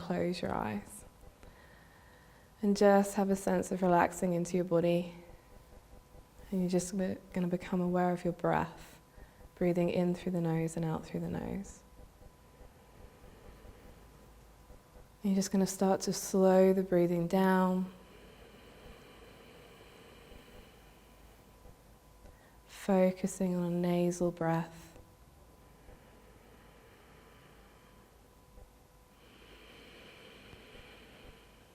close your eyes. And just have a sense of relaxing into your body. And you're just going to become aware of your breath, breathing in through the nose and out through the nose. And you're just going to start to slow the breathing down. Focusing on a nasal breath.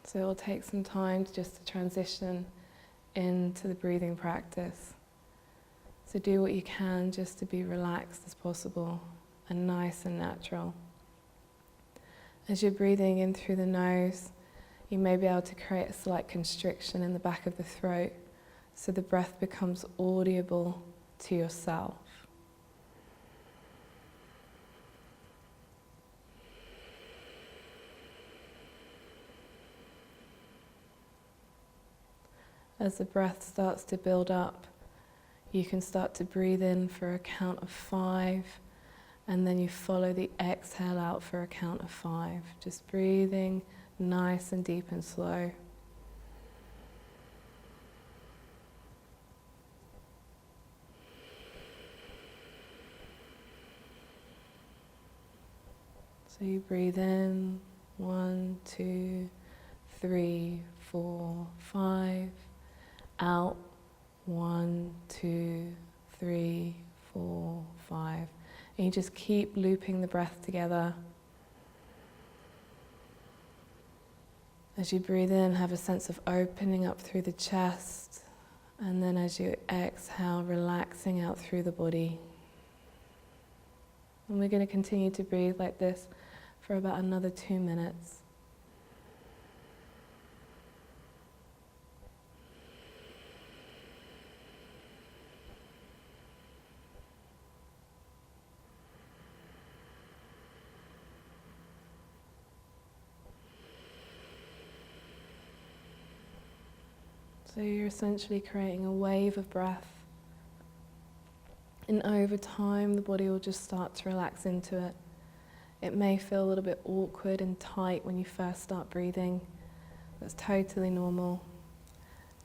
So it will take some time just to transition into the breathing practice. So do what you can just to be relaxed as possible and nice and natural. As you're breathing in through the nose, you may be able to create a slight constriction in the back of the throat so the breath becomes audible to yourself. As the breath starts to build up, you can start to breathe in for a count of 5, and then you follow the exhale out for a count of 5. Just breathing nice and deep and slow. So you breathe in, 1, 2, 3, 4, 5. Out, 1, 2, 3, 4, 5. And you just keep looping the breath together. As you breathe in, have a sense of opening up through the chest. And then as you exhale, relaxing out through the body. And we're going to continue to breathe like this for about another 2 minutes. So you're essentially creating a wave of breath. And over time, the body will just start to relax into it. It may feel a little bit awkward and tight when you first start breathing. That's totally normal.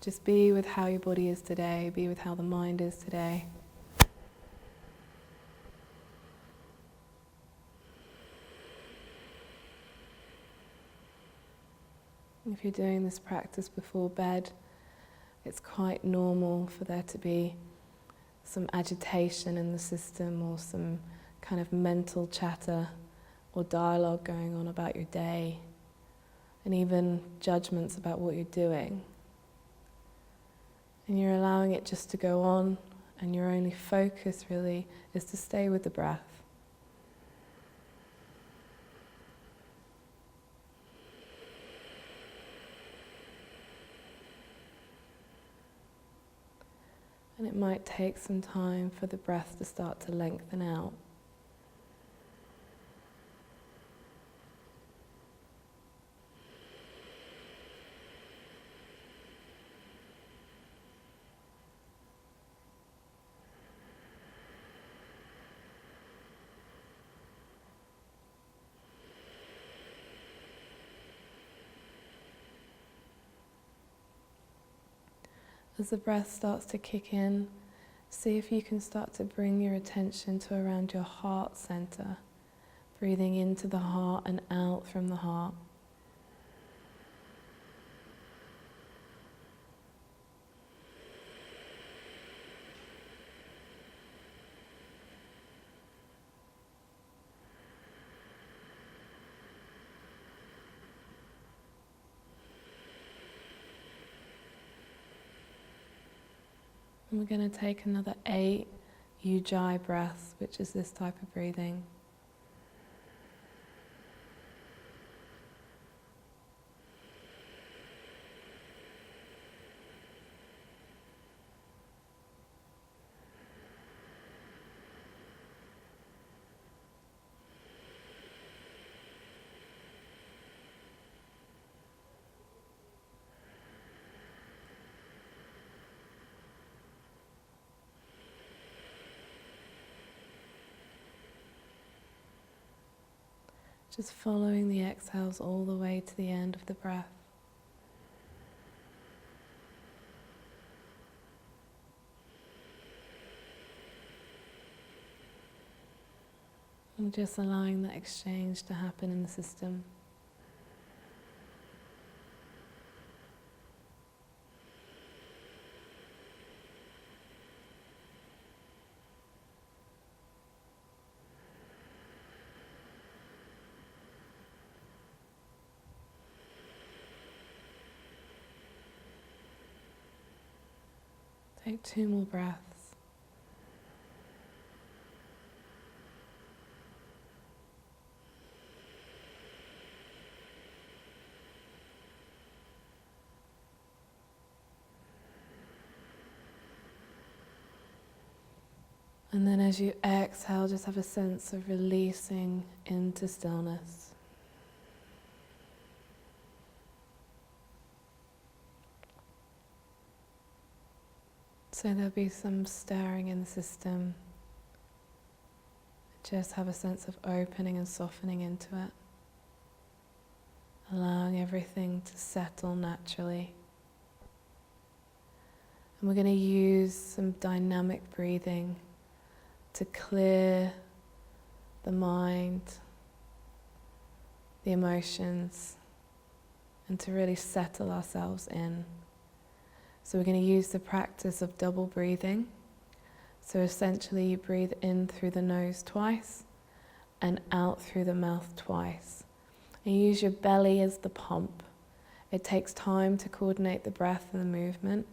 Just be with how your body is today. Be with how the mind is today. If you're doing this practice before bed, it's quite normal for there to be some agitation in the system or some kind of mental chatter or dialogue going on about your day, and even judgments about what you're doing. And you're allowing it just to go on, and your only focus really is to stay with the breath. And it might take some time for the breath to start to lengthen out. As the breath starts to kick in, see if you can start to bring your attention to around your heart center, breathing into the heart and out from the heart. And we're going to take another 8 Ujjayi breaths, which is this type of breathing. Just following the exhales all the way to the end of the breath. And just allowing that exchange to happen in the system. Take 2 more breaths. And then as you exhale, just have a sense of releasing into stillness. So there'll be some stirring in the system. Just have a sense of opening and softening into it. Allowing everything to settle naturally. And we're going to use some dynamic breathing to clear the mind, the emotions, and to really settle ourselves in. So we're going to use the practice of double breathing. So essentially you breathe in through the nose twice and out through the mouth twice. And you use your belly as the pump. It takes time to coordinate the breath and the movement.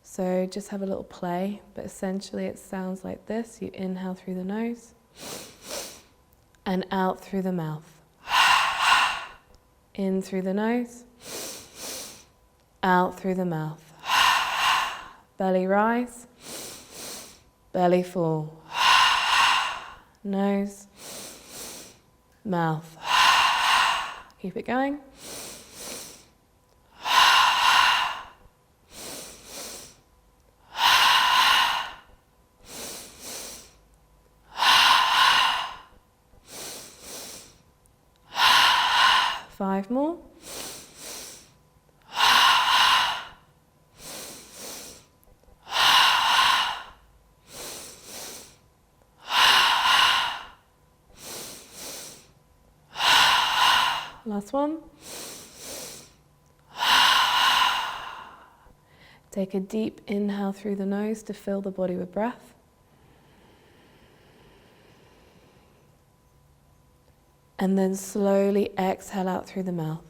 So just have a little play, but essentially it sounds like this. You inhale through the nose and out through the mouth. In through the nose, out through the mouth. Belly rise, belly fall. Nose, mouth. Keep it going. Five more. Last one. Take a deep inhale through the nose to fill the body with breath. And then slowly exhale out through the mouth.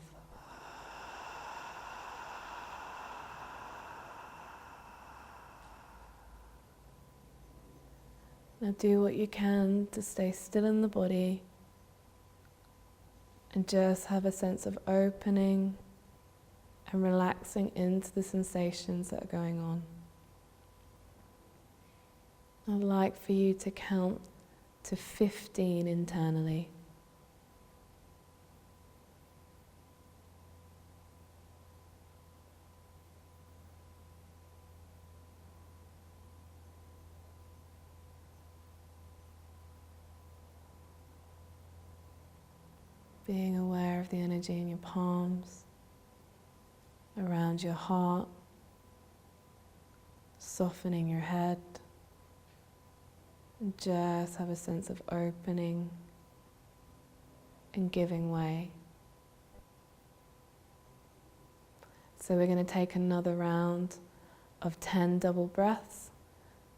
Now do what you can to stay still in the body and just have a sense of opening and relaxing into the sensations that are going on. I'd like for you to count to 15 internally. Being aware of the energy in your palms, around your heart, softening your head, and just have a sense of opening and giving way. So we're going to take another round of 10 double breaths.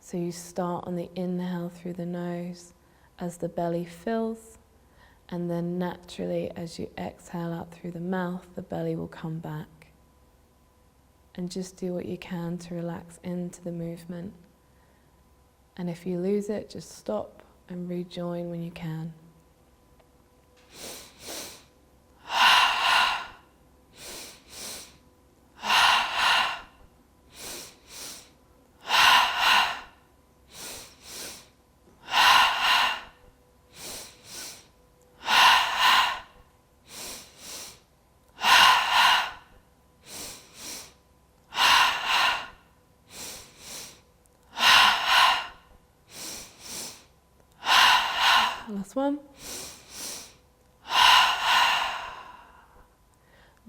So you start on the inhale through the nose as the belly fills. And then naturally, as you exhale out through the mouth, the belly will come back. And just do what you can to relax into the movement. And if you lose it, just stop and rejoin when you can. Last one.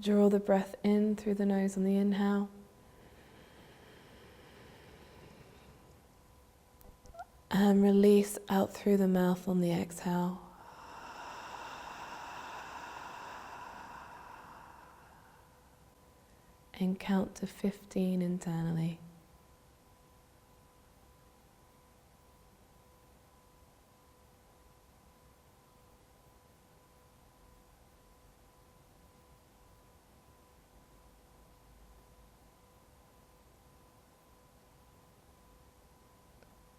Draw the breath in through the nose on the inhale. And release out through the mouth on the exhale. And count to 15 internally.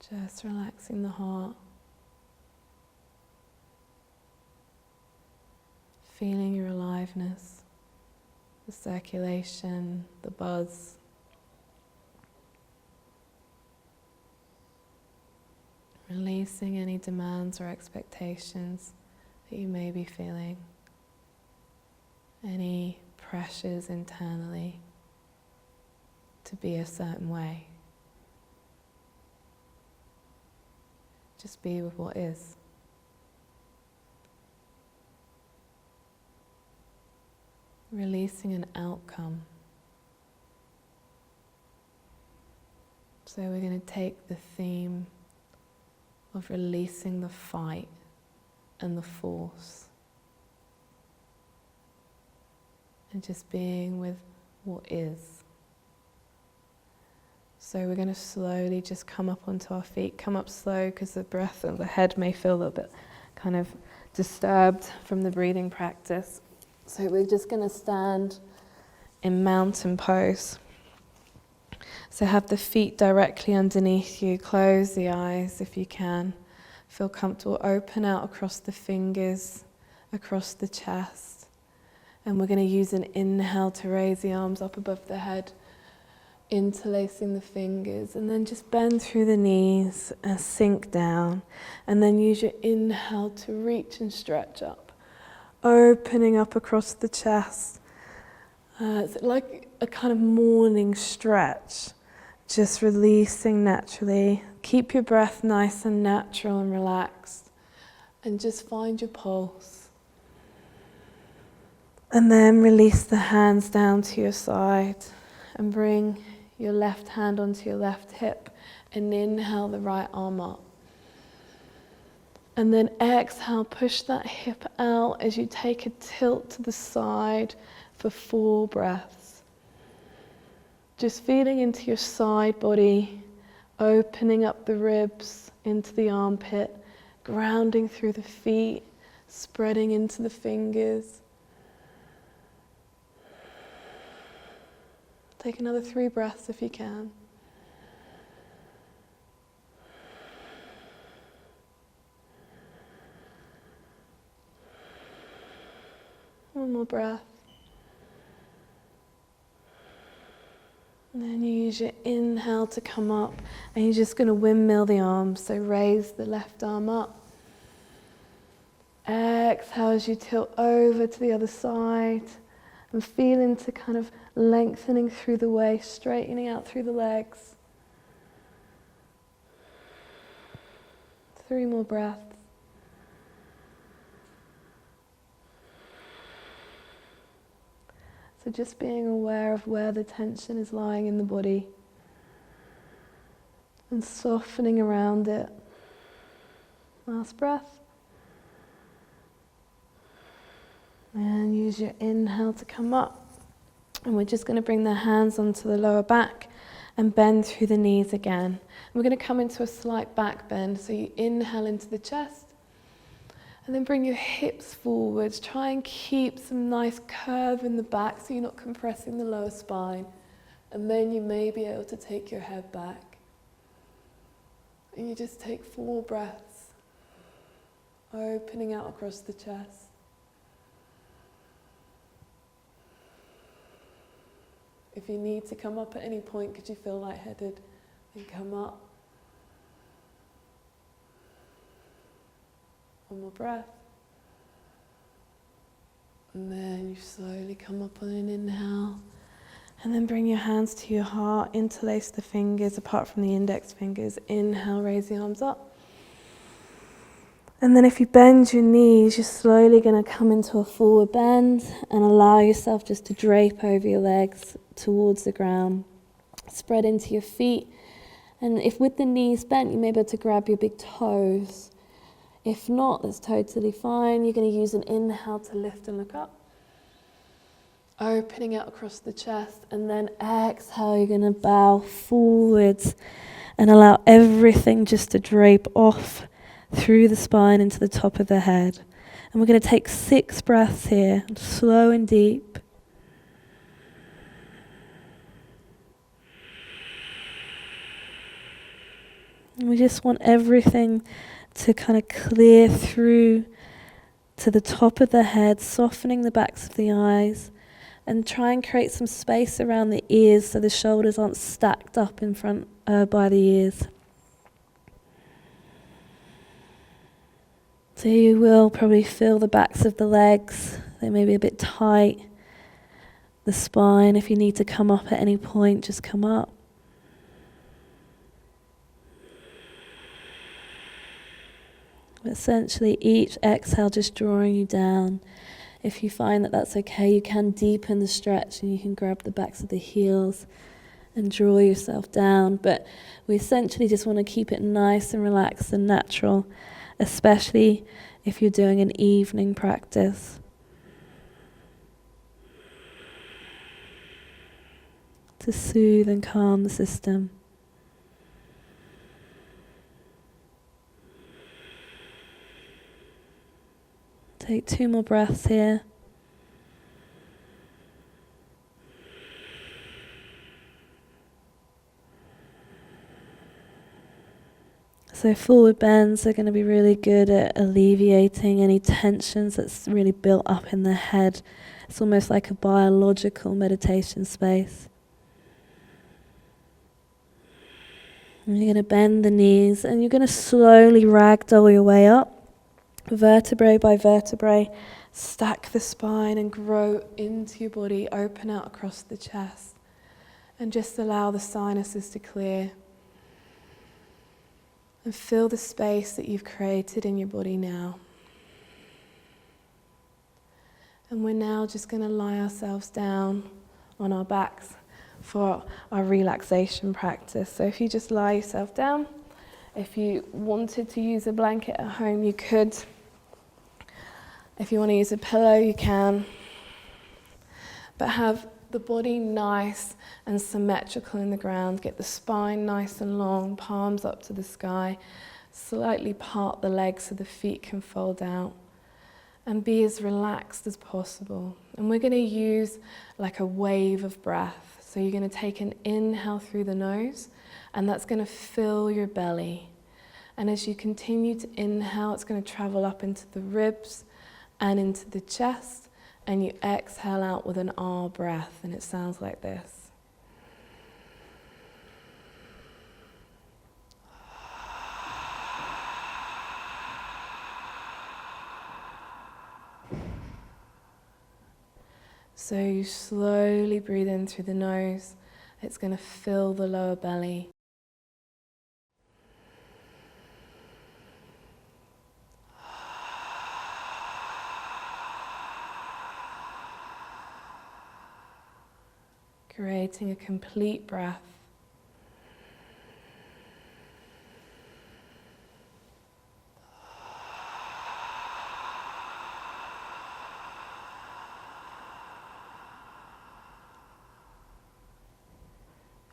Just relaxing the heart, feeling your aliveness, the circulation, the buzz. Releasing any demands or expectations that you may be feeling, any pressures internally to be a certain way. Just be with what is. Releasing an outcome. So we're going to take the theme of releasing the fight and the force. And just being with what is. So we're going to slowly just come up onto our feet. Come up slow because the breath and the head may feel a little bit kind of disturbed from the breathing practice. So we're just going to stand in mountain pose. So have the feet directly underneath you. Close the eyes if you can. Feel comfortable. Open out across the fingers, across the chest. And we're going to use an inhale to raise the arms up above the head, interlacing the fingers, and then just bend through the knees and sink down. And then use your inhale to reach and stretch up, opening up across the chest. It's like a kind of morning stretch, just releasing naturally. Keep your breath nice and natural and relaxed, and just find your pulse. And then release the hands down to your side and bring your left hand onto your left hip, and inhale the right arm up. And then exhale, push that hip out as you take a tilt to the side for 4 breaths. Just feeling into your side body, opening up the ribs into the armpit, grounding through the feet, spreading into the fingers. Take another 3 breaths if you can. One more breath. And then you use your inhale to come up, and you're just going to windmill the arms. So raise the left arm up. Exhale as you tilt over to the other side. And feel into kind of lengthening through the waist, straightening out through the legs. 3 more breaths. So just being aware of where the tension is lying in the body and softening around it. Last breath. And use your inhale to come up. And we're just going to bring the hands onto the lower back and bend through the knees again. And we're going to come into a slight back bend. So you inhale into the chest. And then bring your hips forwards. Try and keep some nice curve in the back so you're not compressing the lower spine. And then you may be able to take your head back. And you just take 4 breaths, opening out across the chest. If you need to come up at any point because you feel lightheaded, then come up. One more breath. And then you slowly come up on an inhale. And then bring your hands to your heart, interlace the fingers apart from the index fingers. Inhale, raise the arms up. And then if you bend your knees, you're slowly going to come into a forward bend and allow yourself just to drape over your legs towards the ground. Spread into your feet. And if with the knees bent, you may be able to grab your big toes. If not, that's totally fine. You're going to use an inhale to lift and look up. Opening out across the chest. And then exhale, you're going to bow forwards and allow everything just to drape off through the spine into the top of the head. And we're going to take 6 breaths here, slow and deep. And we just want everything to kind of clear through to the top of the head, softening the backs of the eyes, and try and create some space around the ears so the shoulders aren't stacked up in front by the ears. So you will probably feel the backs of the legs. They may be a bit tight. The spine, if you need to come up at any point, just come up. But essentially, each exhale just drawing you down. If you find that that's okay, you can deepen the stretch and you can grab the backs of the heels and draw yourself down. But we essentially just want to keep it nice and relaxed and natural, especially if you're doing an evening practice. To soothe and calm the system. Take 2 more breaths here. So forward bends are going to be really good at alleviating any tensions that's really built up in the head. It's almost like a biological meditation space. And you're going to bend the knees and you're going to slowly ragdoll your way up. Vertebrae by vertebrae, stack the spine and grow into your body, open out across the chest. And just allow the sinuses to clear. And feel the space that you've created in your body now. And we're now just going to lie ourselves down on our backs for our relaxation practice. So if you just lie yourself down, if you wanted to use a blanket at home, you could. If you want to use a pillow, you can. But have the body nice and symmetrical in the ground. Get the spine nice and long, palms up to the sky. Slightly part the legs so the feet can fold out. And be as relaxed as possible. And we're going to use like a wave of breath. So you're going to take an inhale through the nose, and that's going to fill your belly. And as you continue to inhale, it's going to travel up into the ribs and into the chest, and you exhale out with an R breath, and it sounds like this. So you slowly breathe in through the nose. It's going to fill the lower belly. Creating a complete breath.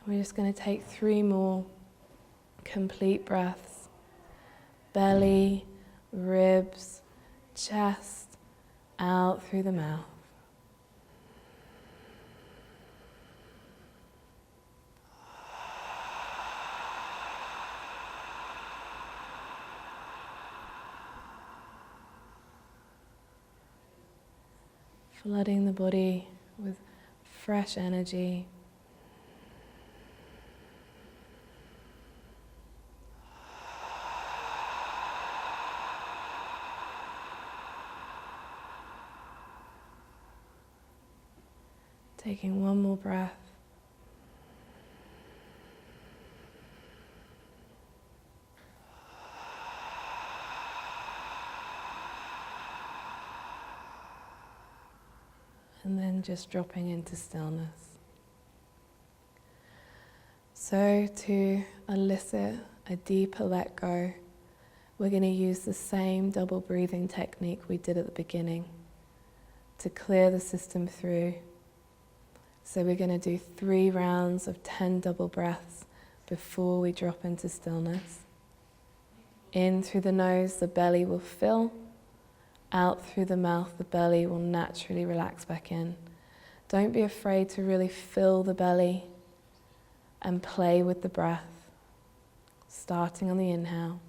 We're just going to take 3 more complete breaths. Belly, ribs, chest, out through the mouth. Flooding the body with fresh energy. Taking 1 more breath. and just dropping into stillness. So to elicit a deeper let go, we're going to use the same double breathing technique we did at the beginning to clear the system through. So we're going to do 3 rounds of 10 double breaths before we drop into stillness. In through the nose, the belly will fill. Out through the mouth, the belly will naturally relax back in. Don't be afraid to really fill the belly and play with the breath. Starting on the inhale.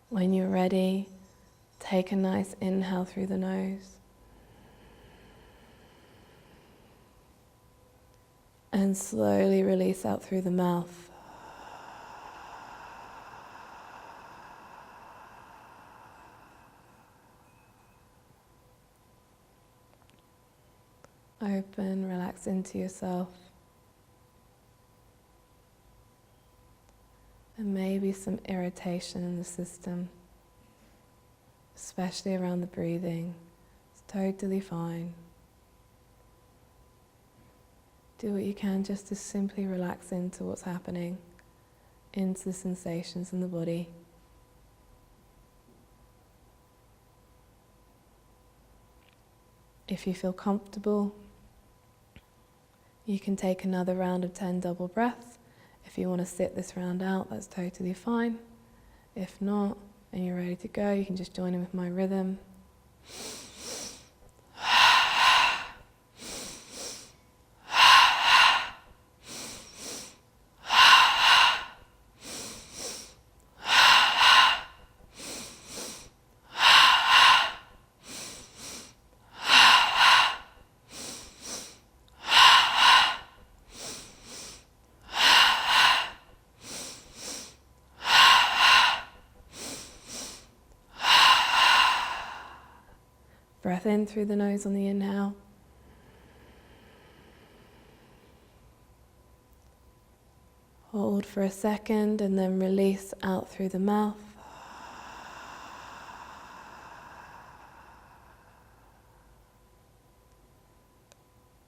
When you're ready, take a nice inhale through the nose. And slowly release out through the mouth. Open, relax into yourself. And maybe some irritation in the system, especially around the breathing. It's totally fine. Do what you can just to simply relax into what's happening, into the sensations in the body. If you feel comfortable, you can take another round of 10 double breaths. If you want to sit this round out, that's totally fine. If not, and you're ready to go, you can just join in with my rhythm. Breath in through the nose on the inhale. Hold for a second and then release out through the mouth.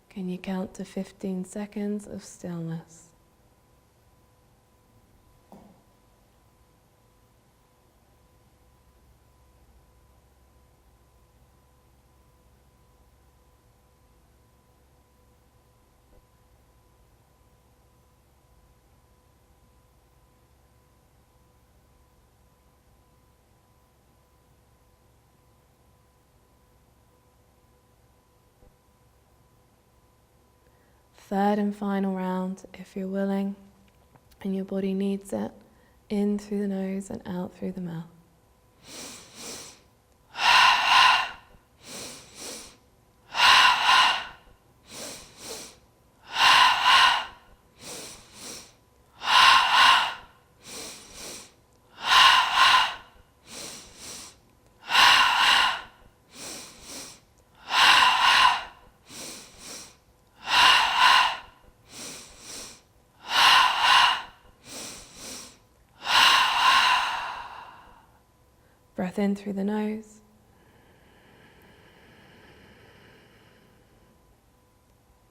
Can you count to 15 seconds of stillness? Third and final round, if you're willing and your body needs it, in through the nose and out through the mouth. Breath in through the nose.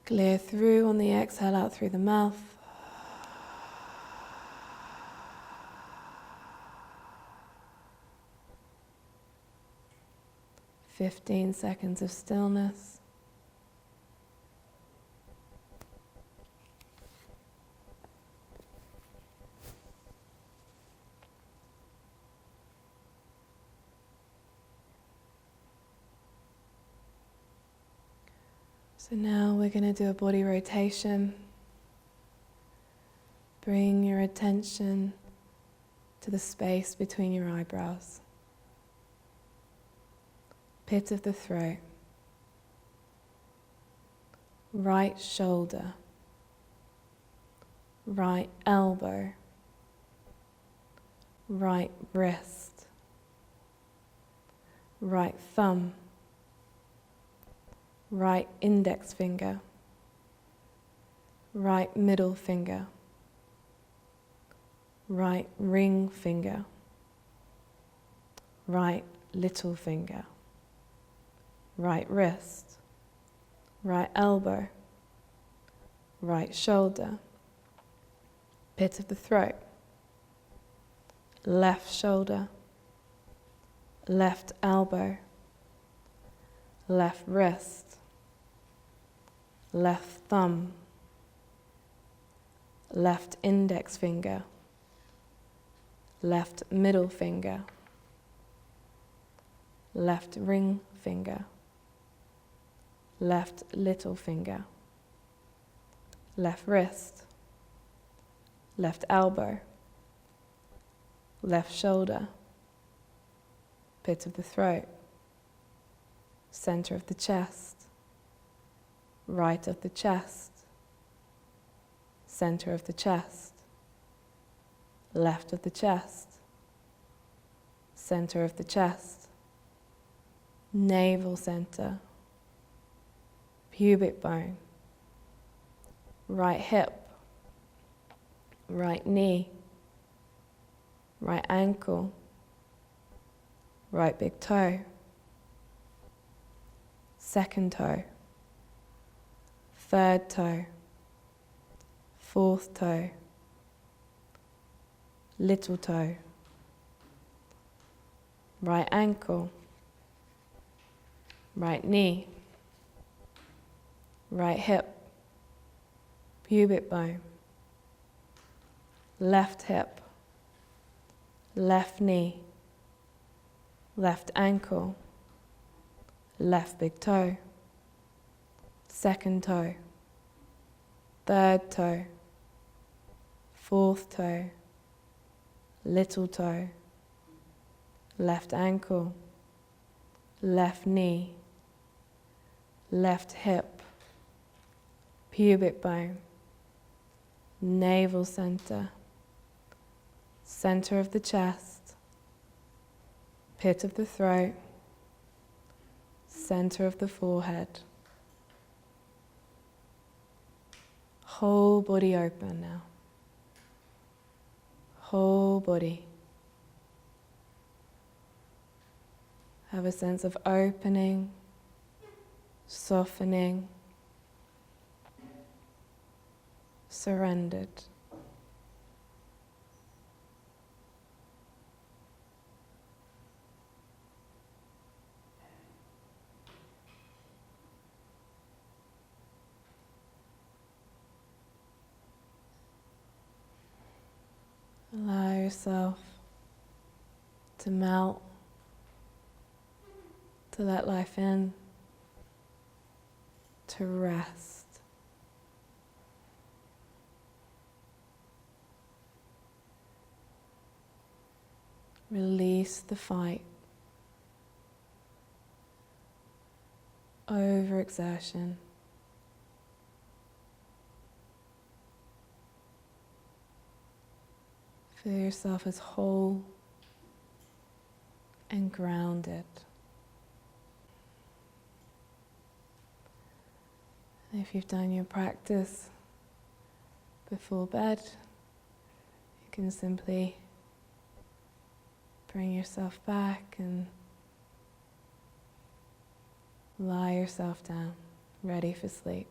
Clear through on the exhale, out through the mouth. "15 seconds of stillness. So now we're going to do a body rotation. Bring your attention to the space between your eyebrows. pit of the throat, right shoulder, right elbow, right wrist, right thumb, right index finger, right middle finger, right ring finger, right little finger, right wrist, right elbow, right shoulder, pit of the throat, left shoulder, left elbow, left wrist, left thumb, left index finger, left middle finger, left ring finger, left little finger, left wrist, left elbow, left shoulder, pit of the throat, center of the chest, right of the chest, center of the chest, left of the chest, center of the chest, navel center, pubic bone, right hip, right knee, right ankle, right big toe, second toe, third toe, fourth toe, little toe, right ankle, right knee, right hip, pubic bone, left hip, left knee, left ankle, left big toe, second toe, third toe, fourth toe, little toe, left ankle, left knee, left hip, pubic bone, navel center, center of the chest, pit of the throat, center of the forehead. Whole body open now. Whole body. Have a sense of opening, softening, surrendered. Allow yourself to melt, to let life in, to rest. Release the fight, overexertion. Feel yourself as whole and grounded. And if you've done your practice before bed, you can simply bring yourself back and lie yourself down, ready for sleep.